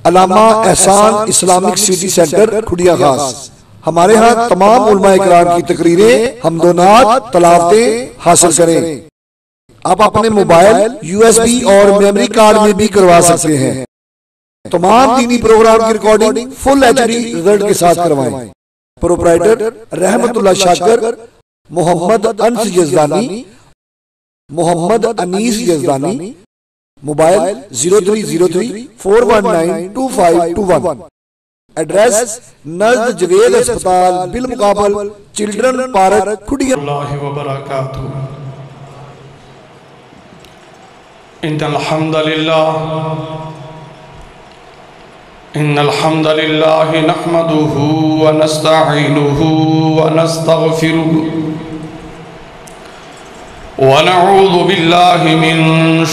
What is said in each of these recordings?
علامہ احسان Islamic city centre کھڈیا خاص۔ ہمارے ہاں تمام علماء اکرام کی تقریریں، حمد و نعت، تلاوتیں حاصل کریں۔ آپ اپنے موبائل USB اور میموری کارڈ میں بھی کروا سکتے ہیں۔ تمام دینی پروگرام کی ریکارڈنگ فل HD ریزلٹ کے ساتھ کروائیں۔ پروپرائٹر رحمت اللہ شاکر، محمد انس یزدانی، محمد انیس یزدانی، موبائل 0303 419 2521۔ ایڈریس نزد جوید اسپتال بالمقابل چلڈرن پارک کھڈیا۔ اللہ وبرکاتہ۔ ان الحمد للہ نحمده ونستعینه ونستغفره ونعوذ باللہ من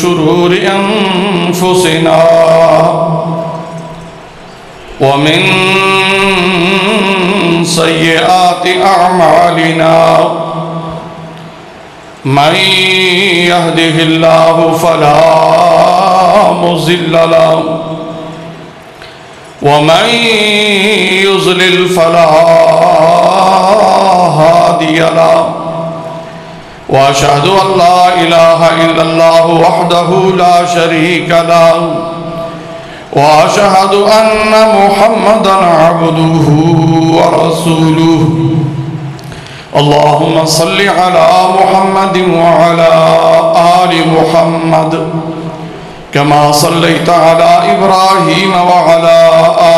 شرور انفسنا ومن سیئات اعمالنا من يهده الله فلا مضل له ومن يضلل فلا هادي له واشهد ان لا اله الا الله وحده لا شريك له واشهد ان محمدا عبده ورسوله اللهم صل على محمد وعلى آل محمد كما صليت على إبراهيم وعلى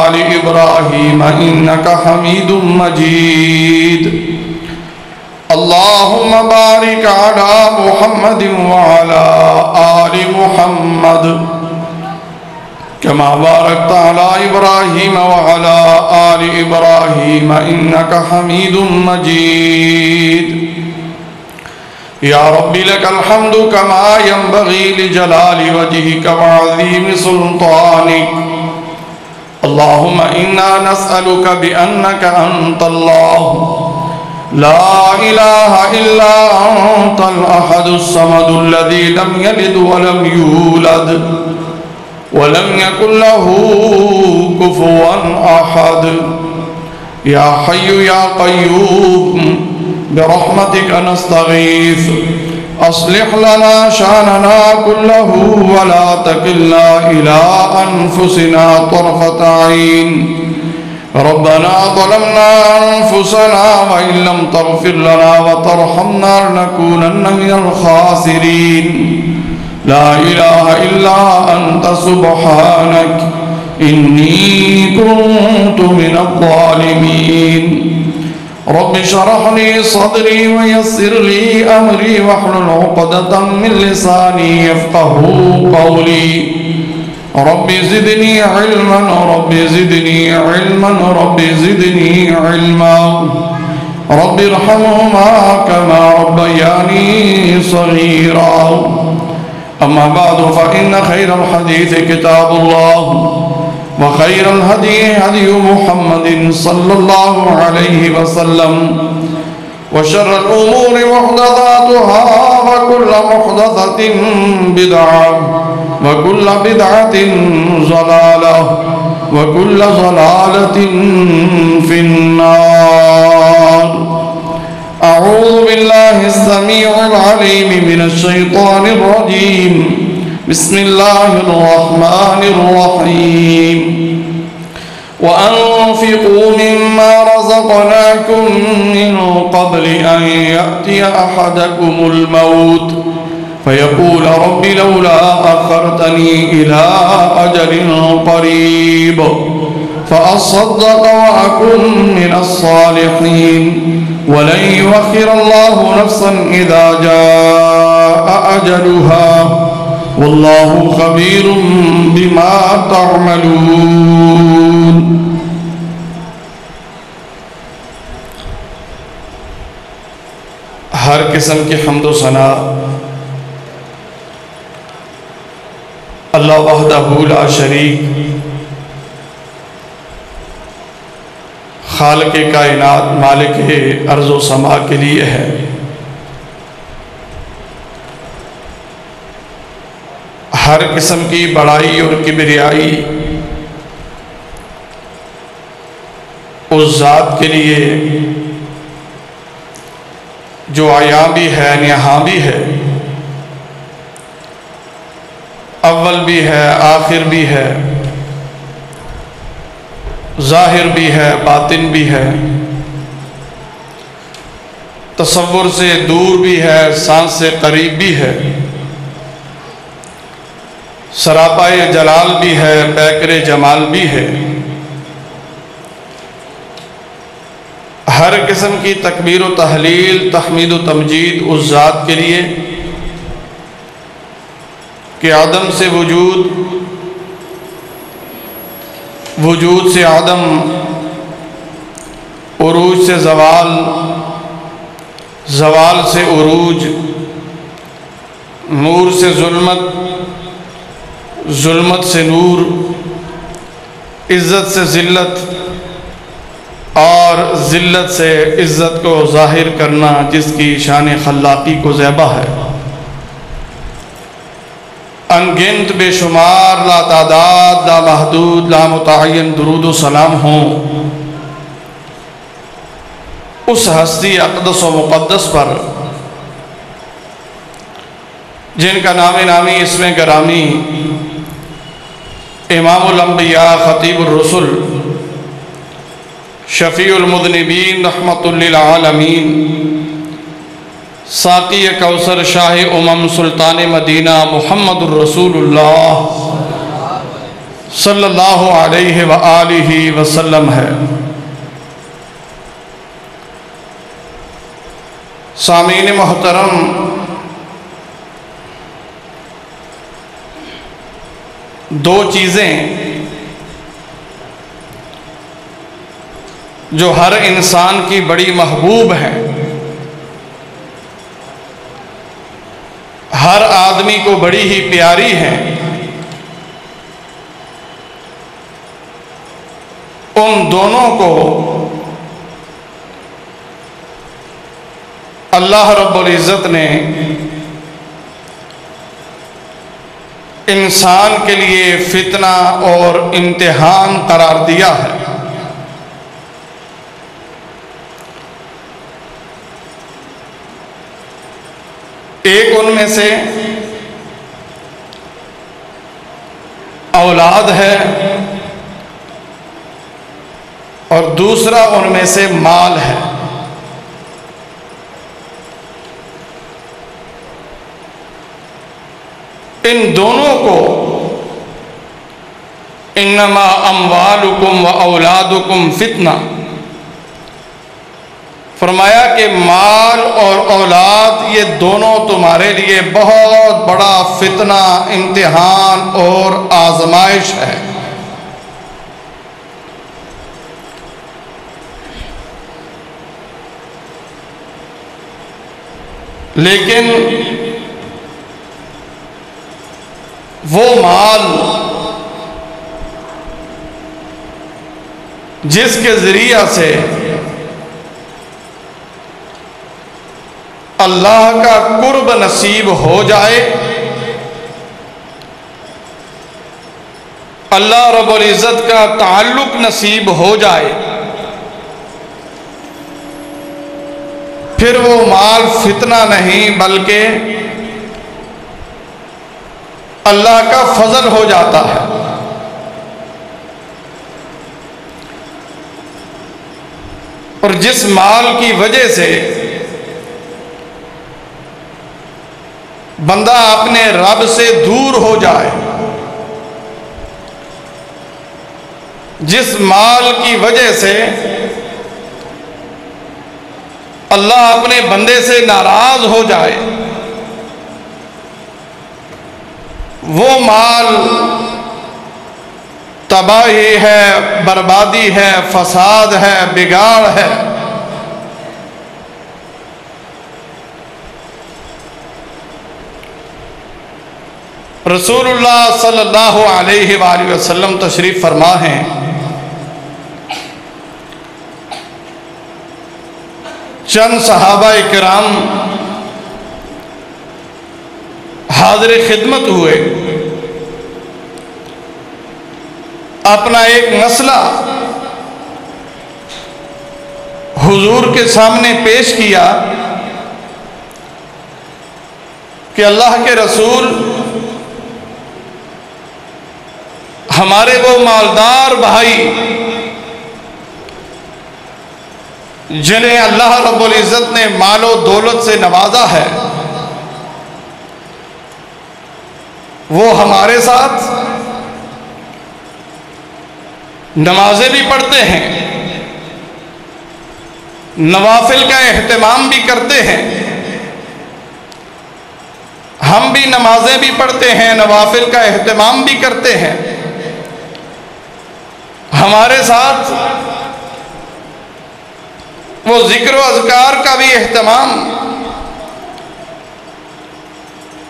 آل إبراهيم إنك حميد مجيد اللهم بارك على محمد وعلى آل محمد كما باركت على إبراهيم وعلى آل إبراهيم إنك حميد مجيد يا رب لك الحمد كما ينبغي لجلال وجهك وعظيم سلطانك اللهم إنا نسألك بأنك أنت الله لا إله إلا أنت الأحد الصمد الذي لم يلد ولم يولد ولم يكن له كفوا أحد يا حي يا قيوم برحمتك نستغيث أصلح لنا شأننا كله ولا تكلنا إلى أنفسنا طرفة عين ربنا ظلمنا أنفسنا وإن لم تغفر لنا وترحمنا لنكونن من الخاسرين لا إله إلا أنت سبحانك إني كنت من الظالمين رب اشرح لي صدري ويسر لي أمري واحلل عقدة من لساني يفقهوا قولي رب زدني علما رب زدني علما رب زدني علما رب ارحمهما كما ربياني صغيرا أما بعد فإن خير الحديث كتاب الله وخير الهدي هدي محمد صلى الله عليه وسلم وشر الأمور محدثاتها وكل محدثة بدعة وكل بدعة ضلالة وكل ضلالة في النار أعوذ بالله السميع العليم من الشيطان الرجيم بسم الله الرحمن الرحيم وأنفقوا مما رزقناكم من قبل أن يأتي أحدكم الموت فيقول رب لولا أخرتني إلى أجل قريب فأصدق وأكن من الصالحين ولن يؤخر الله نفسا إذا جاء أجلها والله خبير بما تعملون ہر قسم کی حمد و ثنا اللہ وحدہ لا شریک خالق کائنات مالک ارض و سما کے لیے ہے۔ ہر قسم کی بڑائی اور کبریائی اس ذات کے لیے جو عیاں بھی ہے نہاں بھی ہے، اول بھی ہے آخر بھی ہے، ظاہر بھی ہے باطن بھی ہے، تصور سے دور بھی ہے سانس سے قریب بھی ہے، سراپائے جلال بھی ہے پیکر جمال بھی ہے۔ ہر قسم کی تکبیر و تحلیل تحمید و تمجید اس ذات کے لیے کہ عدم سے وجود، وجود سے عدم، عروج سے زوال، زوال سے عروج، نور سے ظلمت، ظلمت سے نور، عزت سے ذلت اور ذلت سے عزت کو ظاہر کرنا، جس کی شان خلاقی کو زیبا ہے۔ انگنت بے شمار لا تعداد لا محدود لا متعین درود و سلام ہوں اس ہستی اقدس و مقدس پر جن کا نام نامی اسم گرامی امام الانبیاء خطیب الرسل شفیع المذنبین رحمت للعالمین ساقی کوثر شاہ سلطان مدینہ محمد الرسول اللہ صلی اللہ علیہ وآلہ وسلم ہے۔ سامعین محترم، دو چیزیں جو ہر انسان کی بڑی محبوب ہیں، ہر آدمی کو بڑی ہی پیاری ہیں، ان دونوں کو اللہ رب العزت نے انسان کے لیے فتنہ اور امتحان قرار دیا ہے۔ ایک ان میں سے اولاد ہے اور دوسرا ان میں سے مال ہے۔ ان دونوں کو انما اموالکم و اولادکم فتنہ فرمایا کہ مال اور اولاد یہ دونوں تمہارے لیے بہت بڑا فتنہ، امتحان اور آزمائش ہے۔ لیکن وہ مال جس کے ذریعہ سے اللہ کا قرب نصیب ہو جائے، اللہ رب العزت کا تعلق نصیب ہو جائے، پھر وہ مال فتنہ نہیں بلکہ اللہ کا فضل ہو جاتا ہے۔ اور جس مال کی وجہ سے بندہ اپنے رب سے دور ہو جائے، جس مال کی وجہ سے اللہ اپنے بندے سے ناراض ہو جائے، وہ مال تباہی ہے، بربادی ہے، فساد ہے، بگاڑ ہے۔ رسول اللہ صلی اللہ علیہ وآلہ وسلم تشریف فرما ہیں، چند صحابہ کرام حاضر خدمت ہوئے، اپنا ایک مسئلہ حضور کے سامنے پیش کیا کہ اللہ کے رسول، ہمارے وہ مالدار بھائی جنہیں اللہ رب العزت نے مال و دولت سے نوازا ہے، وہ ہمارے ساتھ نمازیں بھی پڑھتے ہیں، نوافل کا اہتمام بھی کرتے ہیں، ہم بھی نمازیں بھی پڑھتے ہیں، نوافل کا اہتمام بھی کرتے ہیں، ہمارے ساتھ وہ ذکر و اذکار کا بھی اہتمام،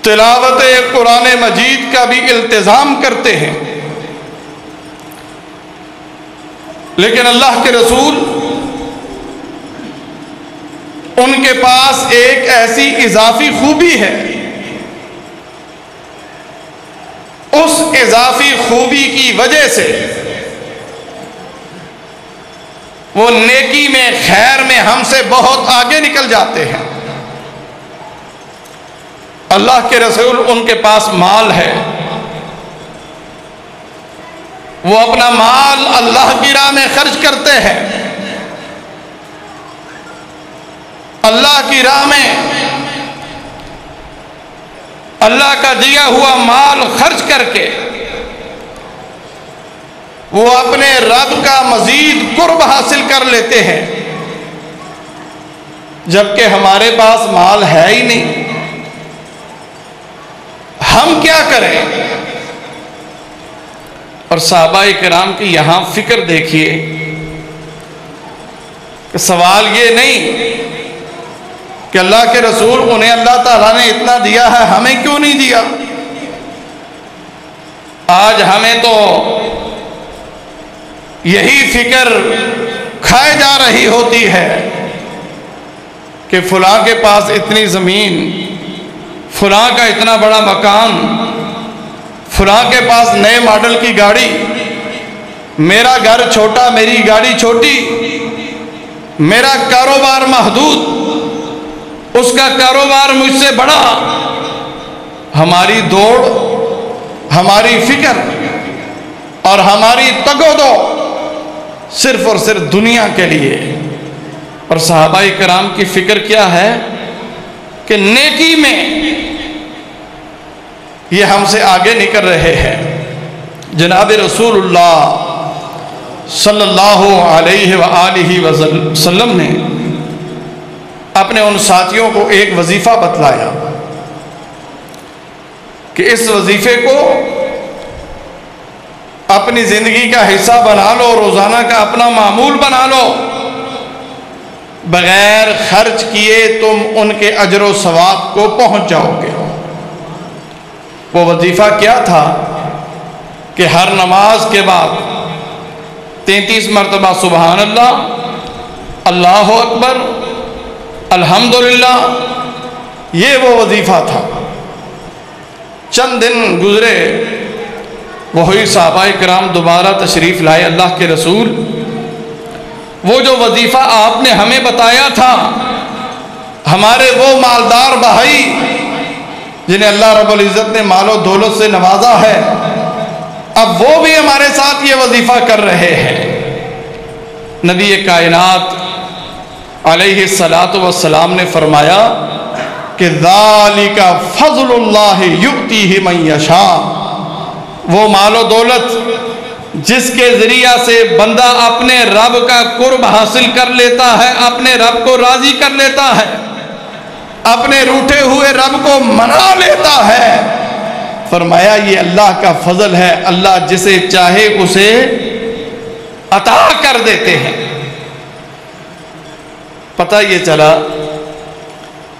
تلاوت قرآن مجید کا بھی التزام کرتے ہیں، لیکن اللہ کے رسول ان کے پاس ایک ایسی اضافی خوبی ہے، اس اضافی خوبی کی وجہ سے وہ نیکی میں، خیر میں ہم سے بہت آگے نکل جاتے ہیں۔ اللہ کے رسول ان کے پاس مال ہے، وہ اپنا مال اللہ کی راہ میں خرچ کرتے ہیں، اللہ کی راہ میں اللہ کا دیا ہوا مال خرچ کر کے وہ اپنے رب کا مزید قرب حاصل کر لیتے ہیں، جبکہ ہمارے پاس مال ہے ہی نہیں، ہم کیا کریں؟ اور صحابہ کرام کی یہاں فکر دیکھیے کہ سوال یہ نہیں کہ اللہ کے رسول انہیں اللہ تعالیٰ نے اتنا دیا ہے، ہمیں کیوں نہیں دیا؟ آج ہمیں تو یہی فکر کھائے جا رہی ہوتی ہے کہ فلاں کے پاس اتنی زمین، فلاں کا اتنا بڑا مکان، فلاں کے پاس نئے ماڈل کی گاڑی، میرا گھر چھوٹا، میری گاڑی چھوٹی، میرا کاروبار محدود، اس کا کاروبار مجھ سے بڑا۔ ہماری دوڑ، ہماری فکر اور ہماری تگ و دو صرف اور صرف دنیا کے لیے۔ اور صحابہ کرام کی فکر کیا ہے کہ نیکی میں یہ ہم سے آگے نکل رہے ہیں۔ جناب رسول اللہ صلی اللہ علیہ وآلہ وسلم نے اپنے ان ساتھیوں کو ایک وظیفہ بتلایا کہ اس وظیفے کو اپنی زندگی کا حصہ بنا لو، روزانہ کا اپنا معمول بنا لو، بغیر خرچ کیے تم ان کے اجر و ثواب کو پہنچ جاؤ گے۔ وہ وظیفہ کیا تھا کہ ہر نماز کے بعد 33 مرتبہ سبحان اللہ، اللہ اکبر، الحمدللہ، یہ وہ وظیفہ تھا۔ چند دن گزرے، وہی صحابہ کرام دوبارہ تشریف لائے، اللہ کے رسول وہ جو وظیفہ آپ نے ہمیں بتایا تھا، ہمارے وہ مالدار بھائی جنہیں اللہ رب العزت نے مال و دولت سے نوازا ہے، اب وہ بھی ہمارے ساتھ یہ وظیفہ کر رہے ہیں۔ نبی کائنات علیہ السلام نے فرمایا کہ ذالک فضل اللہ یؤتیہ من یشاء، وہ مال و دولت جس کے ذریعہ سے بندہ اپنے رب کا قرب حاصل کر لیتا ہے، اپنے رب کو راضی کر لیتا ہے، اپنے روٹھے ہوئے رب کو منا لیتا ہے، فرمایا یہ اللہ کا فضل ہے، اللہ جسے چاہے اسے عطا کر دیتے ہیں۔ پتہ یہ چلا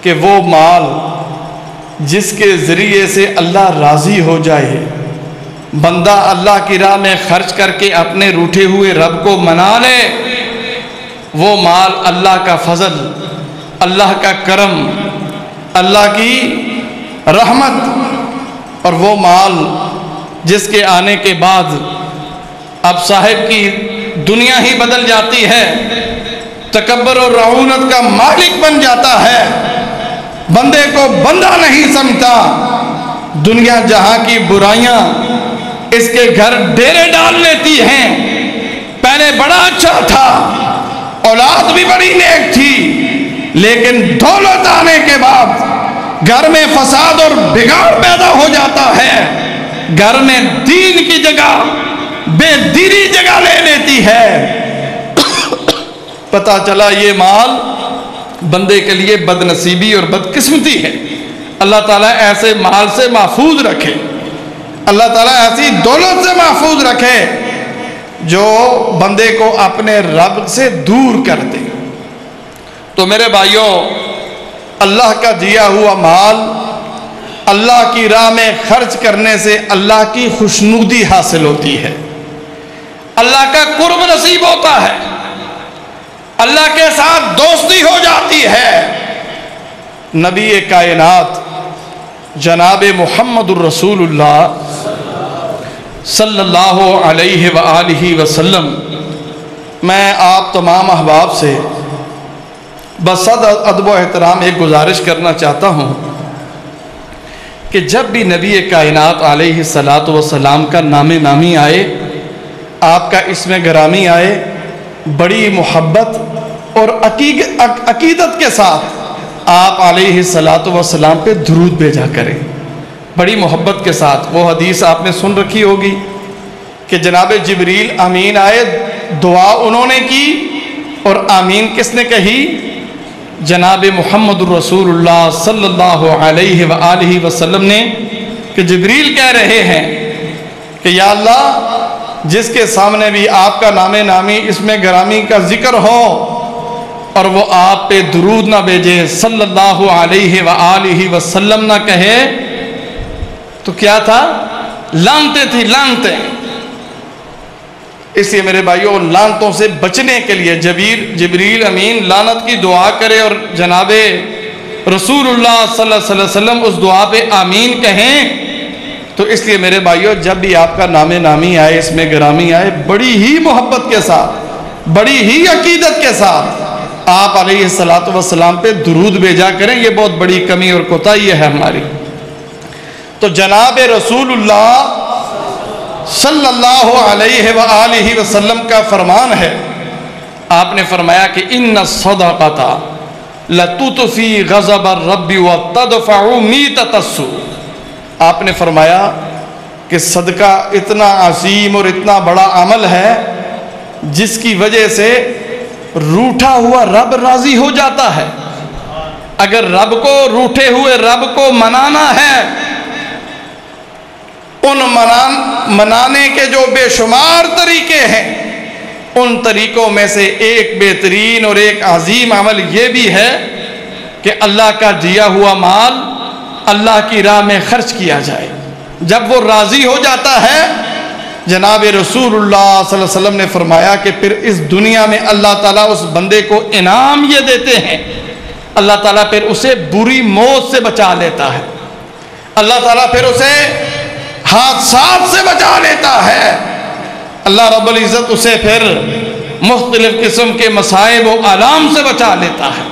کہ وہ مال جس کے ذریعے سے اللہ راضی ہو جائے، بندہ اللہ کی راہ میں خرچ کر کے اپنے روٹھے ہوئے رب کو منا لے، وہ مال اللہ کا فضل، اللہ کا کرم، اللہ کی رحمت، اور وہ مال جس کے آنے کے بعد اب صاحب کی دنیا ہی بدل جاتی ہے، تکبر اور رعونت کا مالک بن جاتا ہے، بندے کو بندہ نہیں سمجھتا، دنیا جہاں کی برائیاں اس کے گھر ڈیرے ڈال لیتی ہیں۔ پہلے بڑا اچھا تھا، اولاد بھی بڑی نیک تھی، لیکن دولت آنے کے بعد گھر میں فساد اور بگاڑ پیدا ہو جاتا ہے، گھر میں دین کی جگہ بے دینی جگہ لے لیتی ہے۔ پتہ چلا یہ مال بندے کے لیے بد نصیبی اور بدقسمتی ہے۔ اللہ تعالیٰ ایسے مال سے محفوظ رکھے، اللہ تعالیٰ ایسی دولت سے محفوظ رکھے جو بندے کو اپنے رب سے دور کر دے۔ تو میرے بھائیوں، اللہ کا دیا ہوا مال اللہ کی راہ میں خرچ کرنے سے اللہ کی خوشنودی حاصل ہوتی ہے، اللہ کا قرب نصیب ہوتا ہے، اللہ کے ساتھ دوستی ہو جاتی ہے۔ نبی کائنات جناب محمد الرسول اللہ صلی اللہ علیہ وآلہ وسلم، میں آپ تمام احباب سے بصد ادب و احترام ایک گزارش کرنا چاہتا ہوں کہ جب بھی نبی کائنات علیہ الصلاۃ والسلام کا نام نامی آئے، آپ کا اسم گرامی آئے، بڑی محبت اور عقیدت کے ساتھ آپ علیہ الصلاۃ والسلام پہ درود بھیجا کریں، بڑی محبت کے ساتھ۔ وہ حدیث آپ نے سن رکھی ہوگی کہ جناب جبریل آمین آئے، دعا انہوں نے کی، اور آمین کس نے کہی؟ جناب محمد الرسول اللہ صلی اللہ علیہ وآلہ وسلم نے، کہ جبریل کہہ رہے ہیں کہ یا اللہ، جس کے سامنے بھی آپ کا نام نامی اسم گرامی کا ذکر ہو اور وہ آپ پہ درود نہ بھیجے، صلی اللہ علیہ وآلہ وسلم نہ کہے، تو کیا تھا؟ لعنتیں تھی، لعنتیں۔ اس لیے میرے بھائیوں، لعنتوں سے بچنے کے لیے جبریل امین لعنت کی دعا کرے اور جناب رسول اللہ صلی اللہ علیہ وسلم اس دعا پہ آمین کہیں، تو اس لیے میرے بھائیوں، جب بھی آپ کا نام نامی آئے، اس میں گرامی آئے، بڑی ہی محبت کے ساتھ، بڑی ہی عقیدت کے ساتھ آپ علیہ الصلاۃ والسلام پہ درود بھیجا کریں۔ یہ بہت بڑی کمی اور کوتاہی ہے ہماری۔ تو جناب رسول اللہ صلی اللہ علیہ وآلہ وسلم کا فرمان ہے، آپ نے فرمایا کہ ان الصدقۃ لتطفی غضب الرب وتدفع میتۃ السوء۔ آپ نے فرمایا کہ صدقہ اتنا عظیم اور اتنا بڑا عمل ہے جس کی وجہ سے روٹھا ہوا رب راضی ہو جاتا ہے۔ اگر رب کو، روٹھے ہوئے رب کو منانا ہے، ان منانے کے جو بے شمار طریقے ہیں، ان طریقوں میں سے ایک بہترین اور ایک عظیم عمل یہ بھی ہے کہ اللہ کا دیا ہوا مال اللہ کی راہ میں خرچ کیا جائے۔ جب وہ راضی ہو جاتا ہے، جناب رسول اللہ صلی اللہ علیہ وسلم نے فرمایا کہ پھر اس دنیا میں اللہ تعالیٰ اس بندے کو انعام یہ دیتے ہیں، اللہ تعالیٰ پھر اسے بری موت سے بچا لیتا ہے، اللہ تعالیٰ پھر اسے حادثات سے بچا لیتا ہے، اللہ رب العزت اسے پھر مختلف قسم کے مصائب و آلام سے بچا لیتا ہے۔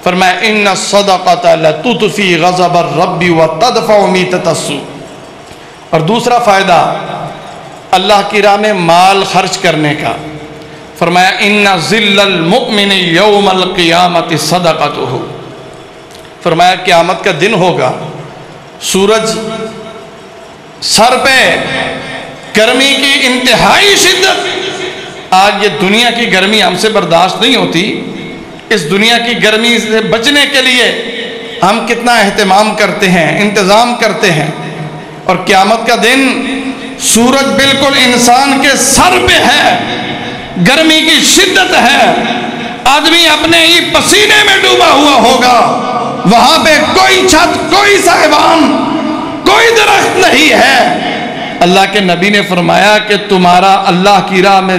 فرمایا ان الصدقۃ لتطفی غضب الرب وتدفع میتۃ السوء۔ اور دوسرا فائدہ اللہ کی راہ میں مال خرچ کرنے کا، فرمایا ان ظل المؤمن یوم القیامت صدقتہ۔ فرمایا قیامت کا دن ہوگا، سورج سر پہ، گرمی کی انتہائی شدت۔ آج یہ دنیا کی گرمی ہم سے برداشت نہیں ہوتی، اس دنیا کی گرمی سے بچنے کے لیے ہم کتنا اہتمام کرتے ہیں، انتظام کرتے ہیں، اور قیامت کا دن سورج بالکل انسان کے سر پہ ہے، گرمی کی شدت ہے، آدمی اپنے ہی پسینے میں ڈوبا ہوا ہوگا، وہاں پہ کوئی چھت، کوئی سائبان، کوئی درخت نہیں ہے۔ اللہ کے نبی نے فرمایا کہ تمہارا اللہ کی راہ میں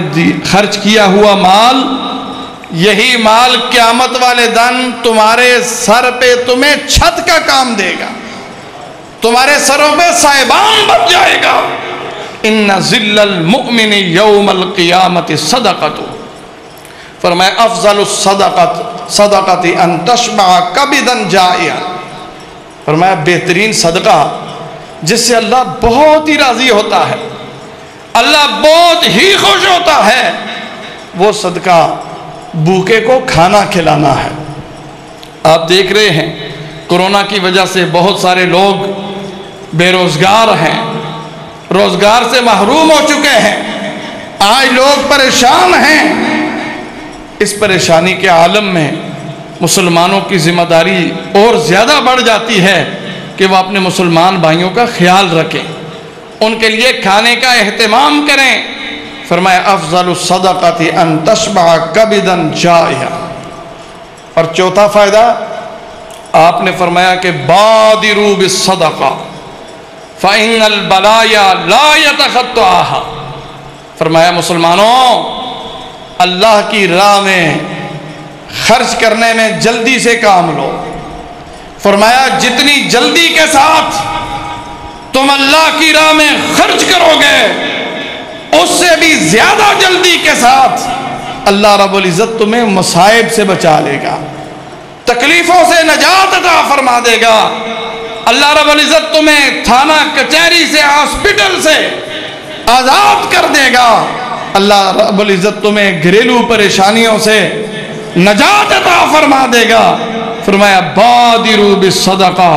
خرچ کیا ہوا مال، یہی مال قیامت والے دن تمہارے سر پہ تمہیں چھت کا کام دے گا، تمہارے سروں پہ سائبان بن جائے گا۔ ان ظل المؤمن یوم القیامت صدقۃ۔ فرمایا افضل الصدقۃ ان تشبع کبدا جائعا، فرمایا بہترین صدقہ جس سے اللہ بہت ہی راضی ہوتا ہے، اللہ بہت ہی خوش ہوتا ہے، وہ صدقہ بھوکے کو کھانا کھلانا ہے۔ آپ دیکھ رہے ہیں کورونا کی وجہ سے بہت سارے لوگ بے روزگار ہیں، روزگار سے محروم ہو چکے ہیں، آج لوگ پریشان ہیں۔ اس پریشانی کے عالم میں مسلمانوں کی ذمہ داری اور زیادہ بڑھ جاتی ہے کہ وہ اپنے مسلمان بھائیوں کا خیال رکھیں، ان کے لیے کھانے کا اہتمام کریں۔ فرمایا افضل الصدقۃ ان تشبع کبدا جائعا۔ اور چوتھا فائدہ آپ نے فرمایا کہ بادروا بالصدقہ فإن البلایا لا يتخطاها، فرمایا مسلمانوں اللہ کی راہ میں خرچ کرنے میں جلدی سے کام لو۔ فرمایا جتنی جلدی کے ساتھ تم اللہ کی راہ میں خرچ کرو گے، اس سے بھی زیادہ جلدی کے ساتھ اللہ رب العزت تمہیں مصائب سے بچا لے گا، تکلیفوں سے نجات عطا فرما دے گا۔ اللہ رب العزت تمہیں تھانہ کچہری سے، ہاسپٹل سے آزاد کر دے گا۔ اللہ رب العزت تمہیں گھریلو پریشانیوں سے نجات عطا فرما دے گا۔ فرمایا بادروا بالصدقہ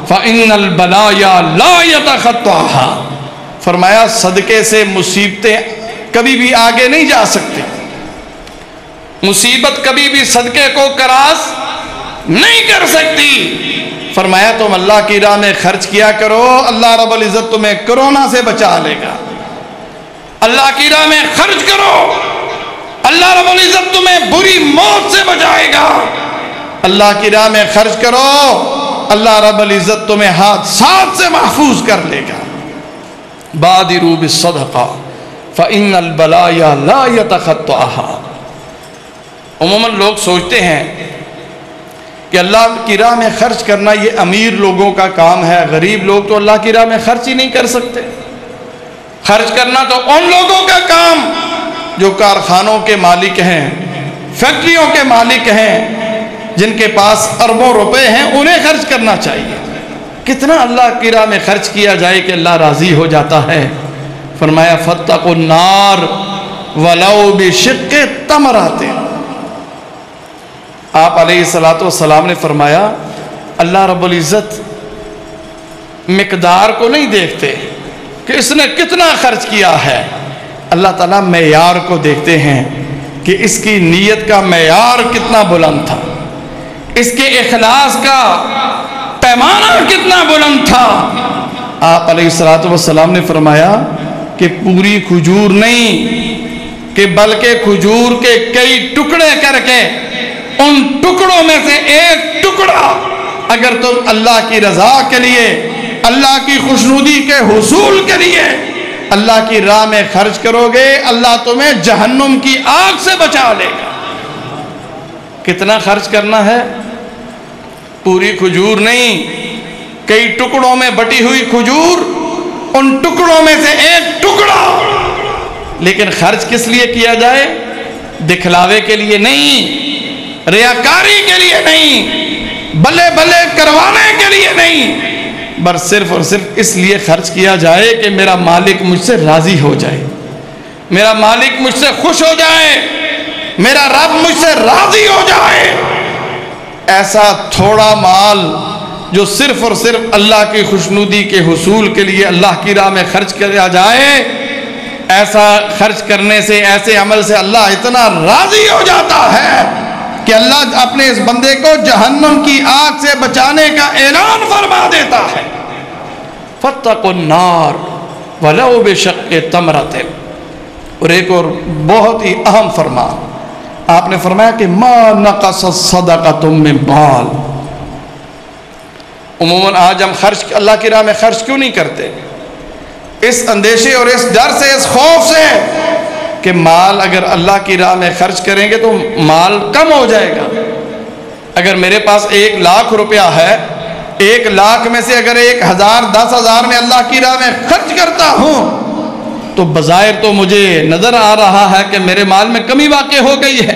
فإن البلایا لا يتخطاها، فرمایا صدقے سے مصیبتیں کبھی بھی آگے نہیں جا سکتی، مصیبت کبھی بھی صدقے کو کراس نہیں کر سکتی۔ فرمایا تم اللہ کی راہ میں خرچ کیا کرو، اللہ رب العزت تمہیں کرونا سے بچا لے گا۔ اللہ کی راہ میں خرچ کرو، اللہ رب العزت تمہیں بری موت سے بچائے گا۔ اللہ کی راہ میں خرچ کرو، اللہ رب العزت تمہیں حادثات سے محفوظ کر لے گا۔ بادروا بالصدقہ فإن البلایا لا يتخطاها۔ عموماً لوگ سوچتے ہیں کہ اللہ کی راہ میں خرچ کرنا یہ امیر لوگوں کا کام ہے، غریب لوگ تو اللہ کی راہ میں خرچ ہی نہیں کر سکتے۔ خرچ کرنا تو ان لوگوں کا کام جو کارخانوں کے مالک ہیں، فیکٹریوں کے مالک ہیں، جن کے پاس اربوں روپے ہیں، انہیں خرچ کرنا چاہیے۔ کتنا اللہ کی راہ میں خرچ کیا جائے کہ اللہ راضی ہو جاتا ہے۔ فرمایا فاتقوا النار ولو بشق تمرۃ۔ آپ علیہ السلام نے فرمایا اللہ رب العزت مقدار کو نہیں دیکھتے کہ اس نے کتنا خرچ کیا ہے، اللہ تعالیٰ معیار کو دیکھتے ہیں کہ اس کی نیت کا معیار کتنا بلند تھا، اس کے اخلاص کا پیمانہ کتنا بلند تھا۔ آپ علیہ السلام نے فرمایا کہ پوری کھجور نہیں کہ بلکہ کھجور کے کئی ٹکڑے کر کے ان ٹکڑوں میں سے ایک ٹکڑا اگر تم اللہ کی رضا کے لیے، اللہ کی خوشنودی کے حصول کے لیے اللہ کی راہ میں خرچ کرو گے، اللہ تمہیں جہنم کی آگ سے بچا لے گا۔ کتنا خرچ کرنا ہے؟ پوری کھجور نہیں، کئی ٹکڑوں میں بٹی ہوئی کھجور، ان ٹکڑوں میں سے ایک ٹکڑا۔ لیکن خرچ کس لیے کیا جائے؟ دکھلاوے کے لیے نہیں، ریاکاری کے لیے نہیں، بلے بلے کروانے کے لیے نہیں، بس صرف اور صرف اس لیے خرچ کیا جائے کہ میرا مالک مجھ سے راضی ہو جائے، میرا مالک مجھ سے خوش ہو جائے، میرا رب مجھ سے راضی ہو جائے۔ ایسا تھوڑا مال جو صرف اور صرف اللہ کی خوشنودی کے حصول کے لیے اللہ کی راہ میں خرچ کیا جائے، ایسا خرچ کرنے سے، ایسے عمل سے اللہ اتنا راضی ہو جاتا ہے کہ اللہ اپنے اس بندے کو جہنم کی آگ سے بچانے کا اعلان فرما دیتا ہے۔ فاتقوا النار ولو بشق تمرۃ۔ اور ایک اور بہت ہی اہم فرمان آپ نے فرمایا کہ ما نقص صدقۃ من مال۔ عموماً آج ہم خرچ اللہ کی راہ میں خرچ کیوں نہیں کرتے؟ اس اندیشے اور اس ڈر سے، اس خوف سے کہ مال اگر اللہ کی راہ میں خرچ کریں گے تو مال کم ہو جائے گا۔ اگر میرے پاس 1,00,000 روپیہ ہے، 1,00,000 میں سے اگر 1,000 10,000 میں اللہ کی راہ میں خرچ کرتا ہوں تو بظاہر تو مجھے نظر آ رہا ہے کہ میرے مال میں کمی واقع ہو گئی ہے،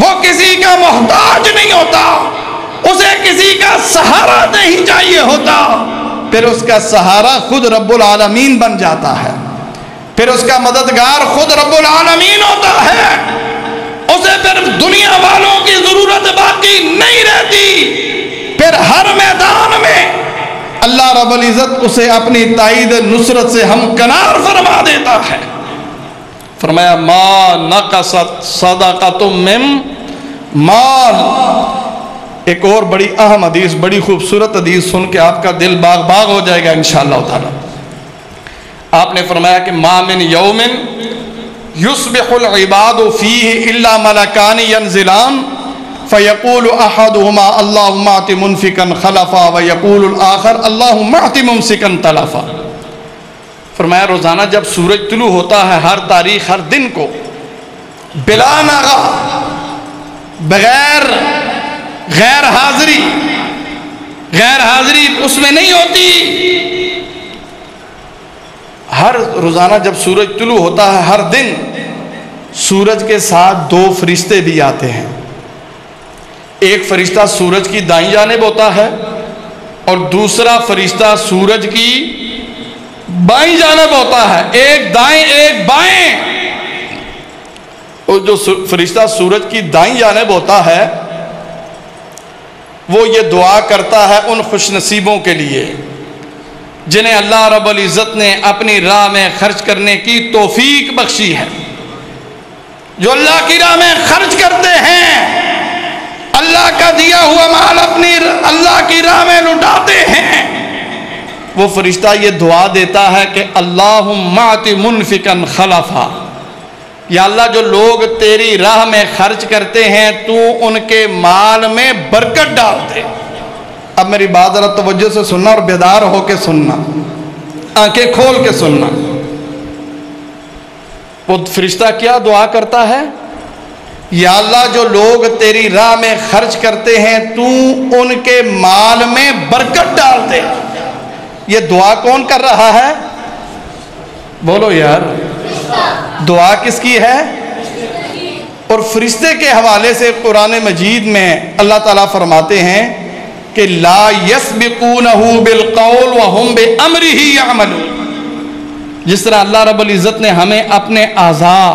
وہ کسی کا محتاج نہیں ہوتا، اسے کسی کا سہارا نہیں چاہیے ہوتا، پھر اس کا سہارا خود رب العالمین بن جاتا ہے، پھر اس کا مددگار خود رب العالمین ہوتا ہے، اسے پھر دنیا والوں کی ضرورت باقی نہیں رہتی، پھر ہر میدان میں اللہ رب العزت اسے اپنی تائید نصرت سے ہمکنار فرما دیتا ہے۔ فرمایا ما نقصت صدقۃ من مال۔ ایک اور بڑی اہم حدیث، بڑی خوبصورت حدیث سن کے آپ کا دل باغ باغ ہو جائے گا انشاءاللہ تعالی۔ آپ نے فرمایا کہ ما من یوم یصبح العباد فیہ الا ملکان ینزلان فیقول احدہما اللہم اعط منفقا خلفا ویقول الآخر اللہم اعط ممسکا تلفا۔ فرمایا روزانہ جب سورج طلوع ہوتا ہے ہر تاریخ ہر دن کو بلا ناغہ، بغیر غیر حاضری اس میں نہیں ہوتی، ہر روزانہ جب سورج طلوع ہوتا ہے ہر دن سورج کے ساتھ دو فرشتے بھی آتے ہیں، ایک فرشتہ سورج کی دائیں جانب ہوتا ہے اور دوسرا فرشتہ سورج کی بائیں جانب ہوتا ہے، ایک دائیں ایک بائیں۔ اور جو فرشتہ سورج کی دائیں جانب ہوتا ہے وہ یہ دعا کرتا ہے ان خوش نصیبوں کے لیے جنہیں اللہ رب العزت نے اپنی راہ میں خرچ کرنے کی توفیق بخشی ہے، جو اللہ کی راہ میں خرچ کرتے ہیں، اللہ کا دیا ہوا مال اپنی اللہ کی راہ میں لٹاتے ہیں، وہ فرشتہ یہ دعا دیتا ہے کہ اللہم اعط منفقا خلفا، یا اللہ جو لوگ تیری راہ میں خرچ کرتے ہیں تو ان کے مال میں برکت ڈال دے۔ اب میری بات ذرا توجہ سے سننا اور بیدار ہو کے سننا، آنکھیں کھول کے سننا۔ وہ فرشتہ کیا دعا کرتا ہے؟ یا اللہ جو لوگ تیری راہ میں خرچ کرتے ہیں تو ان کے مال میں برکت ڈال دے۔ یہ دعا کون کر رہا ہے؟ بولو یار، دعا کس کی ہے؟ اور فرشتے کے حوالے سے قرآن مجید میں اللہ تعالیٰ فرماتے ہیں کہ لا یسبقونہ بالقول وہم بامرہ یعملون۔ جس طرح اللہ رب العزت نے ہمیں اپنے اعضاء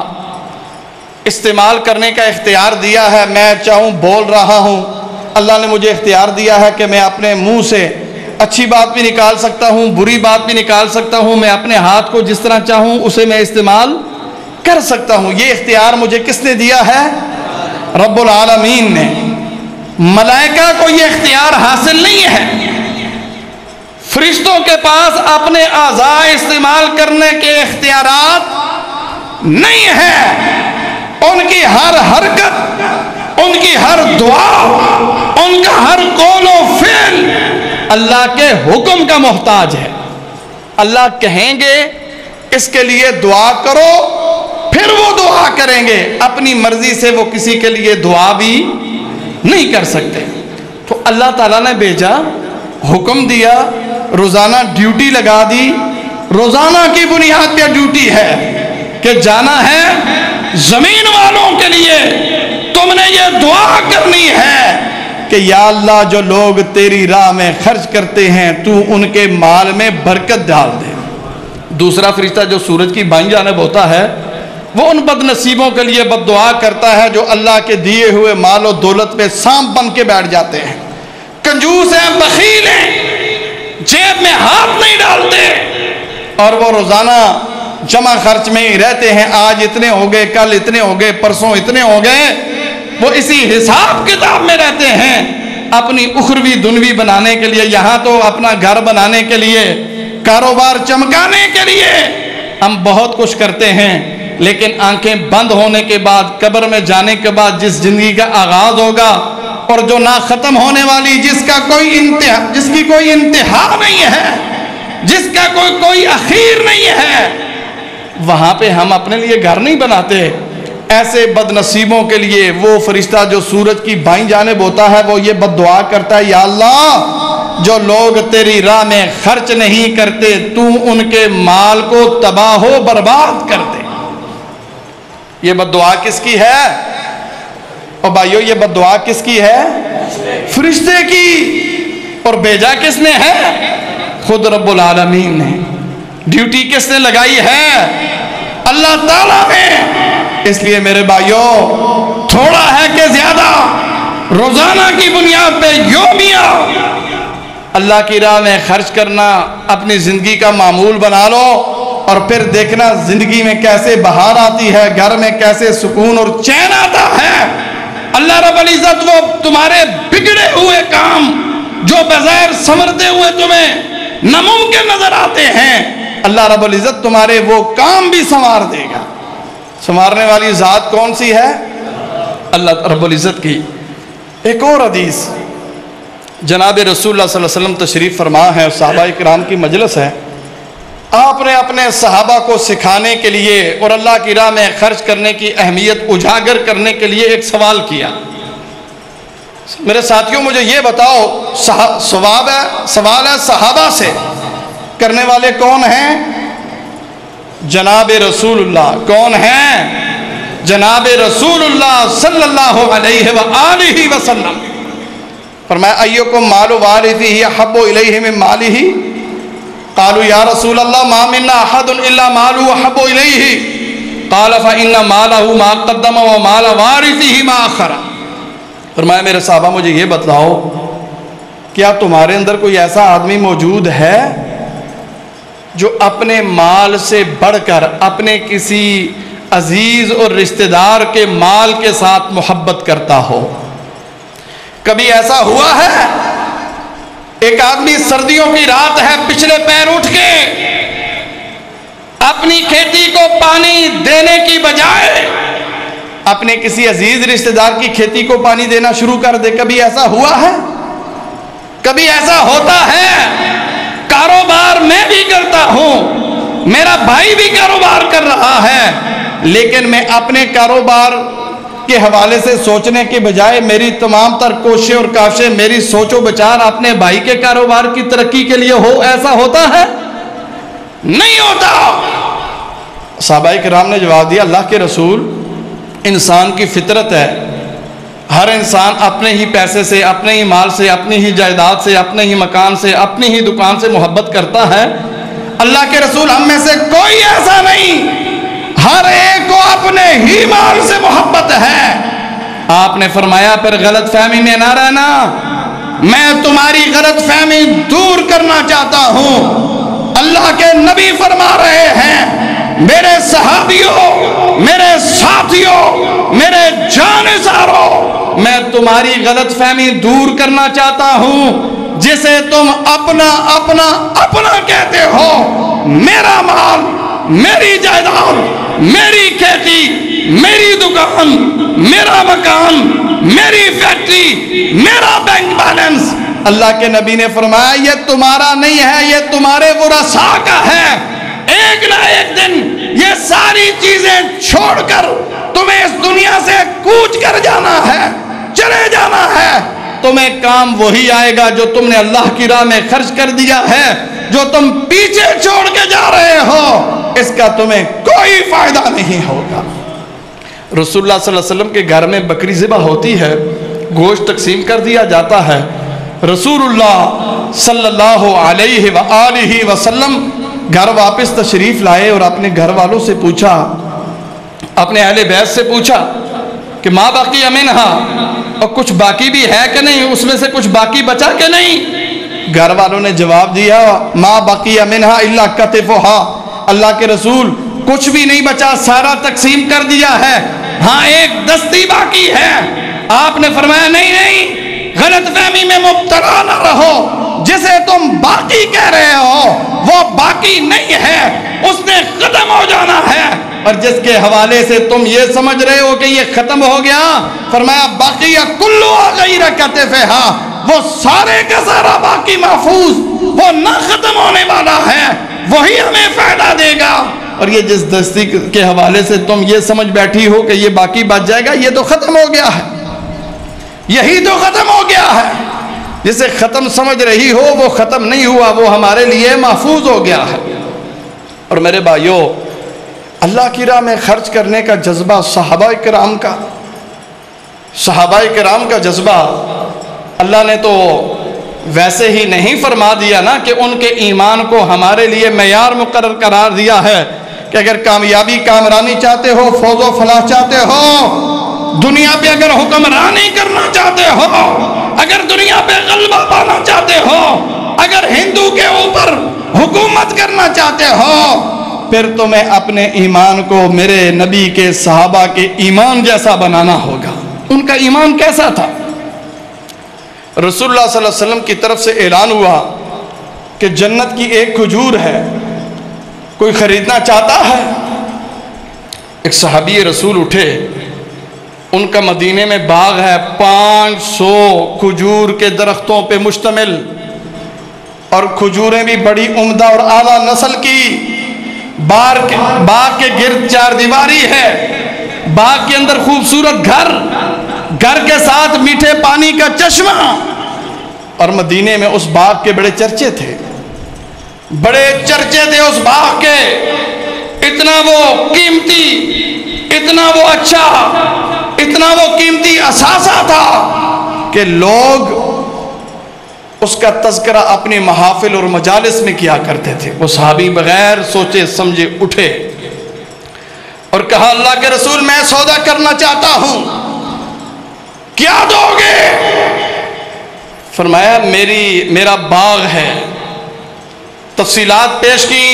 استعمال کرنے کا اختیار دیا ہے، میں چاہوں بول رہا ہوں، اللہ نے مجھے اختیار دیا ہے کہ میں اپنے منہ سے اچھی بات بھی نکال سکتا ہوں، بری بات بھی نکال سکتا ہوں، میں اپنے ہاتھ کو جس طرح چاہوں اسے میں استعمال کر سکتا ہوں۔ یہ اختیار مجھے کس نے دیا ہے؟ رب العالمین نے۔ ملائکہ کو یہ اختیار حاصل نہیں ہے، فرشتوں کے پاس اپنے اعضاء استعمال کرنے کے اختیارات نہیں ہیں، ان کی ہر حرکت، ان کی ہر دعا، ان کا ہر قول و فعل اللہ کے حکم کا محتاج ہے۔ اللہ کہیں گے اس کے لیے دعا کرو، پھر وہ دعا کریں گے، اپنی مرضی سے وہ کسی کے لیے دعا بھی نہیں کر سکتے۔ تو اللہ تعالیٰ نے بھیجا، حکم دیا، روزانہ ڈیوٹی لگا دی، روزانہ کی بنیاد پہ ڈیوٹی ہے کہ جانا ہے زمین والوں کے لیے تم نے یہ دعا کرنی ہے کہ یا اللہ جو لوگ تیری راہ میں خرچ کرتے ہیں تو ان کے مال میں برکت ڈال دے۔ دوسرا فرشتہ جو سورج کی بائیں جانب ہوتا ہے وہ ان بد نصیبوں کے لیے بد دعا کرتا ہے جو اللہ کے دیے ہوئے مال و دولت پہ سانپ بن کے بیٹھ جاتے ہیں، کنجوس ہیں، بخیل ہیں، جیب میں ہاتھ نہیں ڈالتے اور وہ روزانہ جمع خرچ میں ہی رہتے ہیں، آج اتنے ہو گئے، کل اتنے ہو گئے، پرسوں اتنے ہو گئے، وہ اسی حساب کتاب میں رہتے ہیں، اپنی اخروی دنوی بنانے کے لیے، یہاں تو اپنا گھر بنانے کے لیے، کاروبار چمکانے کے لیے ہم بہت کچھ کرتے ہیں، لیکن آنکھیں بند ہونے کے بعد، قبر میں جانے کے بعد جس زندگی کا آغاز ہوگا اور جو نہ ختم ہونے والی، جس کی کوئی انتہا نہیں ہے، جس کا کوئی اخیر نہیں ہے، وہاں پہ ہم اپنے لیے گھر نہیں بناتے۔ ایسے بد نصیبوں کے لیے وہ فرشتہ جو سورج کی بائیں جانب ہوتا ہے وہ یہ بد دعا کرتا ہے، یا اللہ جو لوگ تیری راہ میں خرچ نہیں کرتے تو ان کے مال کو تباہ و برباد کر دے۔ یہ بد دعا کس کی ہے؟ اور بھائیو یہ بددعا کس کی ہے؟ فرشتے کی. اور بھیجا کس نے ہے؟ خود رب العالمین نے. ڈیوٹی کس نے لگائی ہے؟ اللہ تعالیٰ نے. اس لیے میرے بھائیو تھوڑا ہے کہ زیادہ روزانہ کی بنیاد پہ یومیہ اللہ کی راہ میں خرچ کرنا اپنی زندگی کا معمول بنا لو، اور پھر دیکھنا زندگی میں کیسے بہار آتی ہے، گھر میں کیسے سکون اور چین آتا ہے. اللہ رب العزت وہ تمہارے بگڑے ہوئے کام جو بظاہر سنورتے ہوئے تمہیں ناممکن نظر آتے ہیں، اللہ رب العزت تمہارے وہ کام بھی سنوار دے گا. سنوارنے والی ذات کون سی ہے؟ اللہ رب العزت کی. ایک اور حدیث جناب رسول اللہ صلی اللہ علیہ وسلم تشریف فرما ہے، صحابہ اکرام کی مجلس ہے. آپ نے اپنے صحابہ کو سکھانے کے لیے اور اللہ کی راہ میں خرچ کرنے کی اہمیت اجاگر کرنے کے لیے ایک سوال کیا. میرے ساتھیوں مجھے یہ بتاؤ، سوال ہے صحابہ سے، کرنے والے کون ہیں؟ جناب رسول اللہ. کون ہیں؟ جناب رسول اللہ صلی اللہ علیہ وآلہ وسلم. فرمایا ایکم مال وارثہ احب الیہ من مالہ. قالوا یا رسول اللہ ما منا احد الا مالہ احب الیہ. قال فإن مالہ ما قدم ومال وارثہ ما اخر. فرمایا میرے صحابہ مجھے یہ بتلاؤ، کیا تمہارے اندر کوئی ایسا آدمی موجود ہے جو اپنے مال سے بڑھ کر اپنے کسی عزیز اور رشتہ دار کے مال کے ساتھ محبت کرتا ہو؟ کبھی ایسا ہوا ہے؟ ایک آدمی سردیوں کی رات ہے، پچھلے پیر اٹھ کے اپنی کھیتی کو پانی دینے کی بجائے اپنے کسی عزیز رشتہ دار کی کھیتی کو پانی دینا شروع کر دے. کبھی ایسا ہوا ہے؟ کبھی ایسا ہوتا ہے؟ کاروبار میں بھی کرتا ہوں، میرا بھائی بھی کاروبار کر رہا ہے، لیکن میں اپنے کاروبار کے حوالے سے سوچنے کے بجائے میری تمام تر کوششیں اور کاوشیں، میری سوچ و بچار اپنے بھائی کے کاروبار کی ترقی کے لیے ہو. ایسا ہوتا ہے؟ نہیں ہوتا. صحابہ کرام نے جواب دیا اللہ کے رسول، انسان کی فطرت ہے، ہر انسان اپنے ہی پیسے سے، اپنے ہی مال سے، اپنی ہی جائیداد سے، اپنے ہی مکان سے، اپنی ہی دکان سے محبت کرتا ہے. اللہ کے رسول ہم میں سے کوئی ایسا نہیں، ہر ایک کو اپنے ہی مال سے محبت ہے. آپ نے فرمایا پھر غلط فہمی میں نہ رہنا، میں تمہاری غلط فہمی دور کرنا چاہتا ہوں. اللہ کے نبی فرما رہے ہیں میرے صحابیوں، میرے ساتھیوں، میرے جانساروں، میں تمہاری غلط فہمی دور کرنا چاہتا ہوں. جسے تم اپنا اپنا اپنا کہتے ہو، میرا مال، میری جائیداد، میری کھیتی، میری دکان، میرا مکان، میری فیکٹری، میرا بینک بیلنس، اللہ کے نبی نے فرمایا یہ تمہارا نہیں ہے، یہ تمہارے ورثاء کا ہے. ایک نہ ایک دن یہ ساری چیزیں چھوڑ کر تمہیں اس دنیا سے کوچ کر جانا ہے، چلے جانا ہے. تمہیں کام وہی آئے گا جو تم نے اللہ کی راہ میں خرچ کر دیا ہے. جو تم پیچھے چھوڑ کے جا رہے ہو اس کا تمہیں کوئی فائدہ نہیں ہوگا. رسول اللہ صلی اللہ علیہ وسلم کے گھر میں بکری ذبح ہوتی ہے، گوشت تقسیم کر دیا جاتا ہے. رسول اللہ صلی اللہ علیہ وآلہ وسلم گھر واپس تشریف لائے اور اپنے گھر والوں سے پوچھا، اپنے اہل بیت سے پوچھا کہ ما باقی منہا، اور کچھ باقی بھی ہے کہ نہیں، اس میں سے کچھ باقی بچا کہ نہیں؟ گھر والوں نے جواب دیا ما باقی منہا الا کتفھا، اللہ کے رسول کچھ بھی نہیں بچا، سارا تقسیم کر دیا ہے، ہاں ایک دستی باقی ہے. آپ نے فرمایا نہیں، غلط فہمی میں مبتلا نہ رہو، جسے تم باقی کہہ رہے ہو وہ باقی نہیں ہے، اس نے ختم ہو جانا ہے. اور جس کے حوالے سے تم یہ سمجھ رہے ہو کہ یہ ختم ہو گیا، فرمایا باقی کلو غیر کتفھا، وہ سارے کا سارا باقی محفوظ، وہ نہ ختم ہونے والا ہے، وہی ہمیں فائدہ دے گا. اور یہ جس دستی کے حوالے سے تم یہ سمجھ بیٹھی ہو کہ یہ باقی بچ جائے گا، یہ تو ختم ہو گیا ہے، یہی تو ختم ہو گیا ہے. جسے ختم سمجھ رہی ہو وہ ختم نہیں ہوا، وہ ہمارے لیے محفوظ ہو گیا ہے. اور میرے بھائیوں، اللہ کی راہ میں خرچ کرنے کا جذبہ صحابہ کرام کا صحابہ کرام کا جذبہ اللہ نے تو ویسے ہی نہیں فرما دیا نا کہ ان کے ایمان کو ہمارے لیے معیار مقرر قرار دیا ہے کہ اگر کامیابی کامرانی چاہتے ہو، فوز و فلاح چاہتے ہو، دنیا پہ اگر حکمرانی کرنا چاہتے ہو، اگر دنیا پہ غلبہ پانا چاہتے ہو، اگر ہندو کے اوپر حکومت کرنا چاہتے ہو، پھر تمہیں اپنے ایمان کو میرے نبی کے صحابہ کے ایمان جیسا بنانا ہوگا۔ ان کا ایمان کیسا تھا؟ رسول اللہ صلی اللہ علیہ وسلم کی طرف سے اعلان ہوا کہ جنت کی ایک کھجور ہے، کوئی خریدنا چاہتا ہے؟ ایک صحابی رسول اٹھے، ان کا مدینے میں باغ ہے 500 کھجور کے درختوں پہ مشتمل، اور کھجوریں بھی بڑی عمدہ اور اعلیٰ نسل کی، باغ کے گرد 4 دیواری ہے، باغ کے اندر خوبصورت گھر کے ساتھ میٹھے پانی کا چشمہ، اور مدینے میں اس باغ کے بڑے چرچے تھے، اس باغ کے، اتنا وہ قیمتی، اتنا وہ اچھا، اتنا وہ قیمتی اثاثہ تھا کہ لوگ اس کا تذکرہ اپنی محافل اور مجالس میں کیا کرتے تھے۔ وہ صحابی بغیر سوچے سمجھے اٹھے اور کہا، اللہ کے رسول میں سودا کرنا چاہتا ہوں، کیا دو گے؟ فرمایا میرا باغ ہے، تفصیلات پیش کی،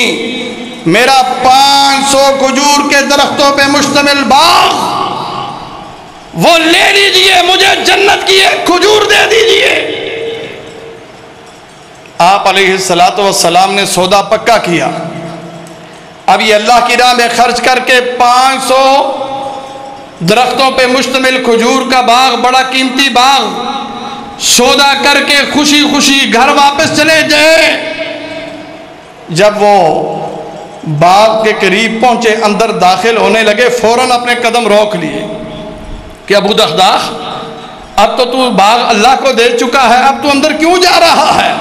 میرا 500 کھجور کے درختوں پہ مشتمل باغ، وہ لے لیجئے، مجھے جنت کی ایک کھجور دے دیجئے۔ آپ علیہ السلام نے سودا پکا کیا، اب یہ اللہ کی راہ میں خرچ کر کے 500 درختوں پہ مشتمل کھجور کا باغ، بڑا قیمتی باغ، سودا کر کے خوشی خوشی گھر واپس چلے گئے۔ جب وہ باغ کے قریب پہنچے، اندر داخل ہونے لگے، فوراً اپنے قدم روک لیے کہ ابو دغدغ، اب تو باغ اللہ کو دے چکا ہے، اب تو اندر کیوں جا رہا ہے؟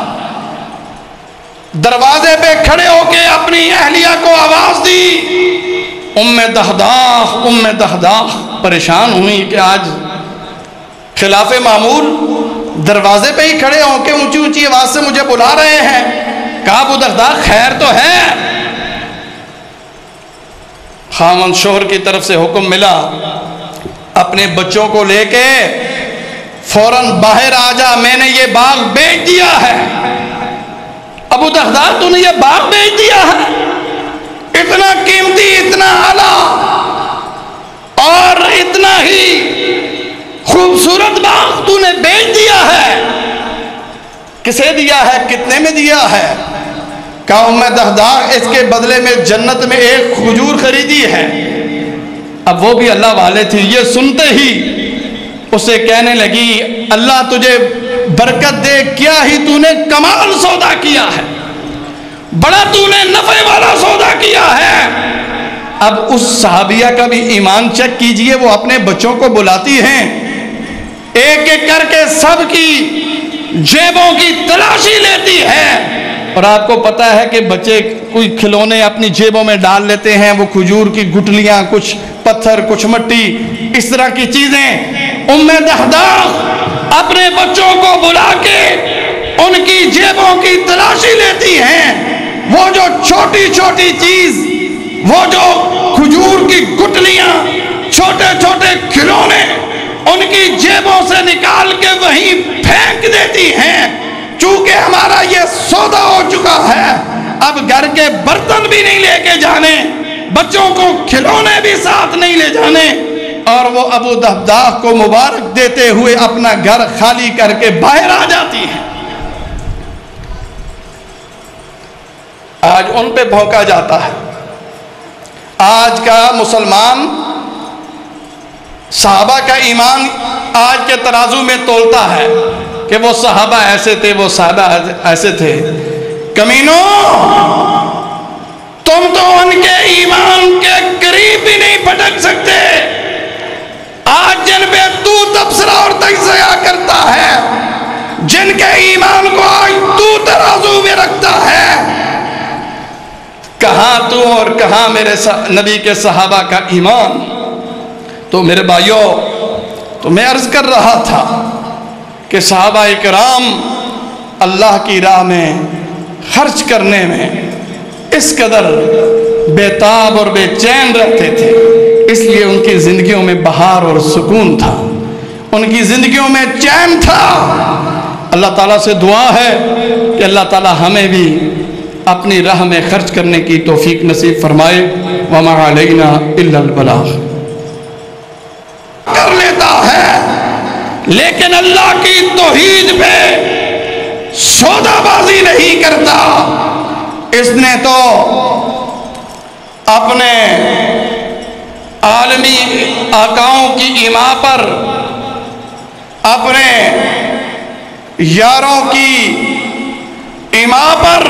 دروازے پہ کھڑے ہو کے اپنی اہلیہ کو آواز دی، ام دغدغ پریشان ہوئی کہ آج خلاف معمول دروازے پہ ہی کھڑے ہو کے اونچی اونچی آواز سے مجھے بلا رہے ہیں۔ کہا، ابو دغدغ خیر تو ہے؟ خاوند شوہر کی طرف سے حکم ملا، اپنے بچوں کو لے کے فوراً باہر آ جا، میں نے یہ باغ بیچ دیا ہے۔ ابو دغدغ تو نے یہ باغ بیچ دیا ہے؟ اتنا قیمتی، اتنا اعلیٰ اور اتنا ہی خوبصورت باغ تو نے بیچ دیا ہے؟ کسے دیا ہے؟ کتنے میں دیا ہے؟ کہا، ام دغدغ اس کے بدلے میں جنت میں ایک کھجور خریدی ہے۔ اب وہ بھی اللہ والے تھے، یہ سنتے ہی اسے کہنے لگی، اللہ تجھے برکت دے، کیا ہی تو نے کمال سودا کیا ہے، بڑا تو نے نفع والا سودا کیا ہے۔ اب اس صحابیہ کا بھی ایمان چیک کیجئے، وہ اپنے بچوں کو بلاتی ہیں، ایک ایک کر کے سب کی جیبوں کی تلاشی لیتی ہے، اور آپ کو پتا ہے کہ بچے کوئی کھلونے اپنی جیبوں میں ڈال لیتے ہیں، وہ کھجور کی گٹلیاں، کچھ پتھر، کچھ مٹی، اس طرح کی چیزیں۔ ام دغدغ اپنے بچوں کو بلا کے ان کی جیبوں کی تلاشی لیتی ہیں، وہ جو چھوٹی چھوٹی چیز، وہ جو کھجور کی گٹلیاں، چھوٹے چھوٹے کھلونے ان کی جیبوں سے نکال کے وہیں پھینک دیتی ہیں۔ چونکہ ہمارا یہ سودا ہو چکا ہے، اب گھر کے برتن بھی نہیں لے کے جانے، بچوں کو کھلونے بھی ساتھ نہیں لے جانے، اور وہ ابو دغدغ کو مبارک دیتے ہوئے اپنا گھر خالی کر کے باہر آ جاتی ہیں۔ آج ان پہ بھونکا جاتا ہے، آج کا مسلمان صحابہ کا ایمان آج کے ترازو میں تولتا ہے کہ وہ صحابہ ایسے تھے، وہ صحابہ ایسے تھے۔ کمینوں، تم تو ان کے ایمان کے قریب بھی نہیں پھٹک سکتے۔ آج جن پہ تو تبصرہ اور تجزیہ کرتا ہے، جن کے ایمان کو آج تو ترازو میں رکھتا ہے، کہاں تو اور کہاں میرے نبی کے صحابہ کا ایمان؟ تو میرے بھائیوں، تو میں عرض کر رہا تھا کہ صحابہ کرام اللہ کی راہ میں خرچ کرنے میں اس قدر بیتاب اور بے چین رہتے تھے، اس لیے ان کی زندگیوں میں بہار اور سکون تھا، ان کی زندگیوں میں چین تھا۔ اللہ تعالیٰ سے دعا ہے کہ اللہ تعالیٰ ہمیں بھی اپنی راہ میں خرچ کرنے کی توفیق نصیب فرمائے۔ وَمَا عَلَيْنَا إِلَّا الْبَلَاغُ۔ کر لیتا ہے لیکن اللہ کی توحید پہ سودا بازی نہیں کرتا۔ اس نے تو اپنے عالمی آقاؤں کی ایما پر، اپنے یاروں کی ایما پر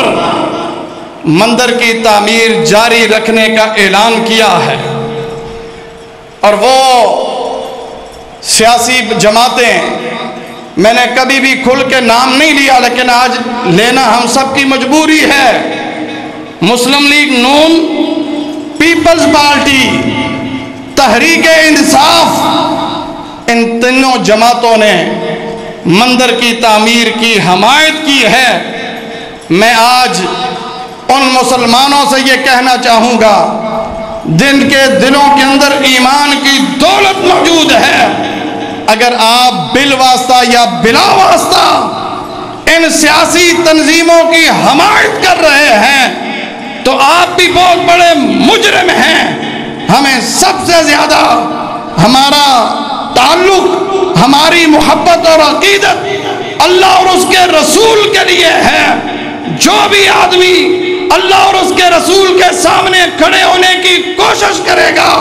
مندر کی تعمیر جاری رکھنے کا اعلان کیا ہے، اور وہ سیاسی جماعتیں، میں نے کبھی بھی کھل کے نام نہیں لیا لیکن آج لینا ہم سب کی مجبوری ہے، مسلم لیگ نون، پیپلز پارٹی، تحریک انصاف، ان تینوں جماعتوں نے مندر کی تعمیر کی حمایت کی ہے۔ میں آج ان مسلمانوں سے یہ کہنا چاہوں گا جن کے دلوں کے اندر ایمان کی دولت موجود ہے، اگر آپ بالواسطہ یا بلا واسطہ ان سیاسی تنظیموں کی حمایت کر رہے ہیں تو آپ بھی بہت بڑے مجرم ہیں۔ ہمیں سب سے زیادہ ہمارا تعلق، ہماری محبت اور عقیدت اللہ اور اس کے رسول کے لیے ہے۔ جو بھی آدمی اللہ اور اس کے رسول کے سامنے کھڑے ہونے کی کوشش کرے گا،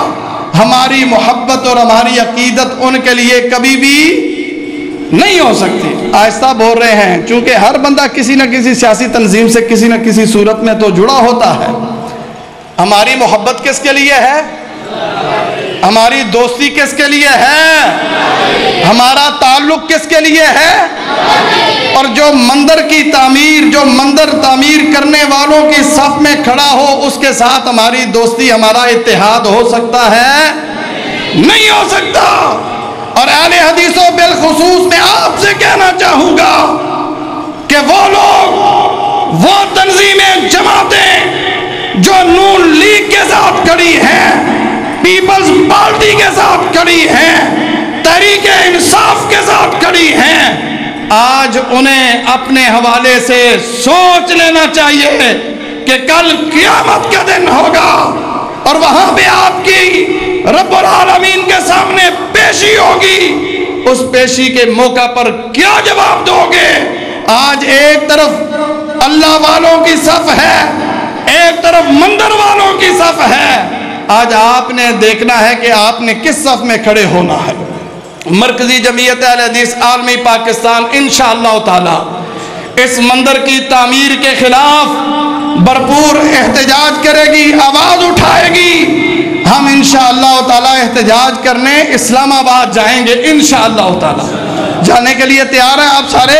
ہماری محبت اور ہماری عقیدت ان کے لیے کبھی بھی نہیں ہو سکتی۔ آہستہ بول رہے ہیں، چونکہ ہر بندہ کسی نہ کسی سیاسی تنظیم سے کسی نہ کسی صورت میں تو جڑا ہوتا ہے۔ ہماری محبت کس کے لیے ہے؟ ہماری دوستی کس کے لیے ہے؟ ہمارا تعلق کس کے لیے ہے؟ اور جو مندر کی تعمیر، جو مندر تعمیر کرنے والوں کی صف میں کھڑا ہو، اس کے ساتھ ہماری دوستی، ہمارا اتحاد ہو سکتا ہے؟ نہیں ہو سکتا۔ اور اہل حدیثوں بالخصوص میں آپ سے کہنا چاہوں گا کہ وہ لوگ، وہ تنظیمیں، جماعتیں جو نون لیگ کے ساتھ کھڑی ہیں، پیپلز پارٹی کے ساتھ کھڑی ہیں، تحریک انصاف کے ساتھ کھڑی ہیں، آج انہیں اپنے حوالے سے سوچ لینا چاہیے کہ کل قیامت کا دن ہوگا اور وہاں پہ آپ کی رب العالمین کے سامنے پیشی ہوگی۔ اس پیشی کے موقع پر کیا جواب دو گے؟ آج ایک طرف اللہ والوں کی صف ہے، ایک طرف مندر والوں کی صف ہے۔ آج آپ نے دیکھنا ہے کہ آپ نے کس صف میں کھڑے ہونا ہے۔ مرکزی جمعیت اہل حدیث عالمی پاکستان انشاءاللہ تعالی اس مندر کی تعمیر کے خلاف بھرپور احتجاج کرے گی، آواز اٹھائے گی۔ ہم انشاءاللہ تعالی احتجاج کرنے اسلام آباد جائیں گے انشاءاللہ تعالی۔ جانے کے لیے تیار ہیں آپ سارے؟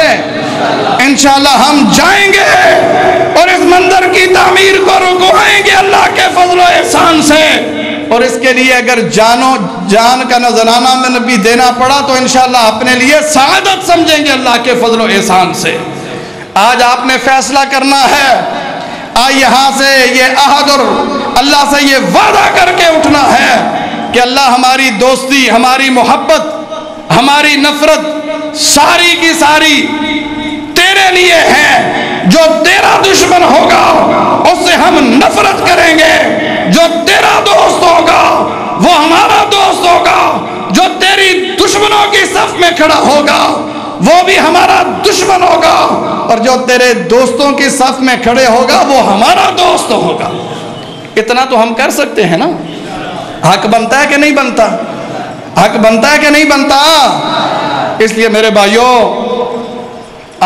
انشاءاللہ ہم جائیں گے اور اس مندر کی تعمیر کو رکوائیں گے اللہ کے فضل و احسان سے، اور اس کے لیے اگر جان کا نذرانہ میں بھی دینا پڑا تو انشاءاللہ اپنے لیے سعادت سمجھیں گے اللہ کے فضل و احسان سے۔ آج آپ نے فیصلہ کرنا ہے، آج یہاں سے یہ عہد اور اللہ سے یہ وعدہ کر کے اٹھنا ہے کہ اللہ ہماری دوستی، ہماری محبت، ہماری نفرت ساری کی ساری تیرے لیے ہے۔ جو تیرا دشمن ہوگا اس سے ہم نفرت کریں گے، جو تیرا دوست ہوگا وہ ہمارا دوست ہوگا، جو تیری دشمنوں کی صف میں کھڑا ہوگا وہ بھی ہمارا دشمن ہوگا، اور جو تیرے دوستوں کی صف میں کھڑے ہوگا وہ ہمارا دوست ہوگا۔ اتنا تو ہم کر سکتے ہیں نا؟ حق بنتا ہے کہ نہیں بنتا؟ حق بنتا ہے کہ نہیں بنتا؟ اس لیے میرے بھائیوں،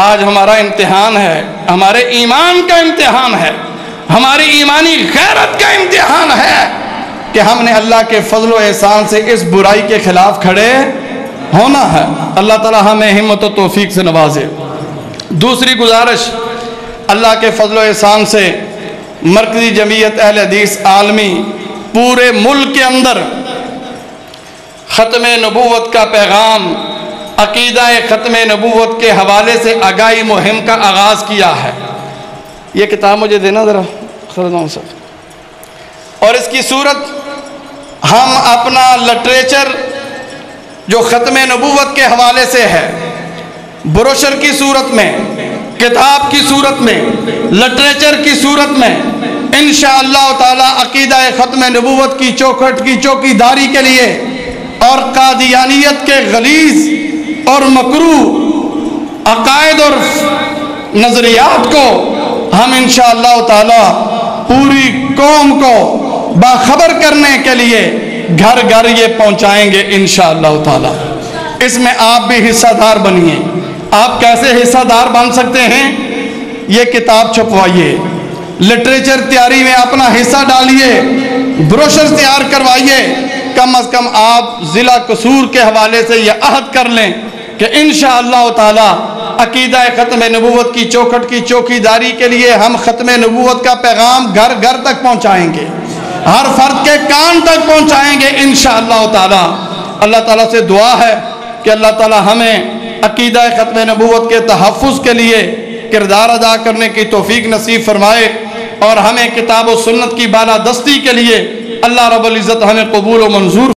آج ہمارا امتحان ہے، ہمارے ایمان کا امتحان ہے، ہماری ایمانی غیرت کا امتحان ہے کہ ہم نے اللہ کے فضل و احسان سے اس برائی کے خلاف کھڑے ہونا ہے۔ اللہ تعالی ہمیں ہمت و توفیق سے نوازے۔ دوسری گزارش، اللہ کے فضل و احسان سے مرکزی جمعیت اہل حدیث عالمی پورے ملک کے اندر ختم نبوت کا پیغام، عقیدہ ختم نبوت کے حوالے سے آگاہی مہم کا آغاز کیا ہے۔ یہ کتاب مجھے دینا ذرا اور اس کی صورت ہم اپنا لٹریچر جو ختم نبوت کے حوالے سے ہے، بروشر کی صورت میں، کتاب کی صورت میں، لٹریچر کی صورت میں انشاءاللہ تعالی عقیدہ ختم نبوت کی چوکھٹ کی چوکی داری کے لیے اور قادیانیت کے غلیظ اور مکروہ عقائد اور نظریات کو ہم انشاءاللہ تعالی پوری قوم کو باخبر کرنے کے لیے گھر گھر یہ پہنچائیں گے انشاءاللہ تعالی۔ اس میں آپ بھی حصہ دار بنیے۔ آپ کیسے حصہ دار بن سکتے ہیں؟ یہ کتاب چھپوائیے، لٹریچر تیاری میں اپنا حصہ ڈالیے، بروشر تیار کروائیے۔ کم از کم آپ ضلع قصور کے حوالے سے یہ عہد کر لیں کہ انشاءاللہ تعالی عقیدہ ختم نبوت کی چوکھٹ کی چوکی داری کے لیے ہم ختم نبوت کا پیغام گھر گھر تک پہنچائیں گے، ہر فرد کے کان تک پہنچائیں گے انشاءاللہ تعالی۔ اللہ تعالیٰ سے دعا ہے کہ اللہ تعالیٰ ہمیں عقیدہ ختم نبوت کے تحفظ کے لیے کردار ادا کرنے کی توفیق نصیب فرمائے، اور ہمیں کتاب و سنت کی بالادستی کے لیے اللہ رب العزت ہمیں قبول و منظور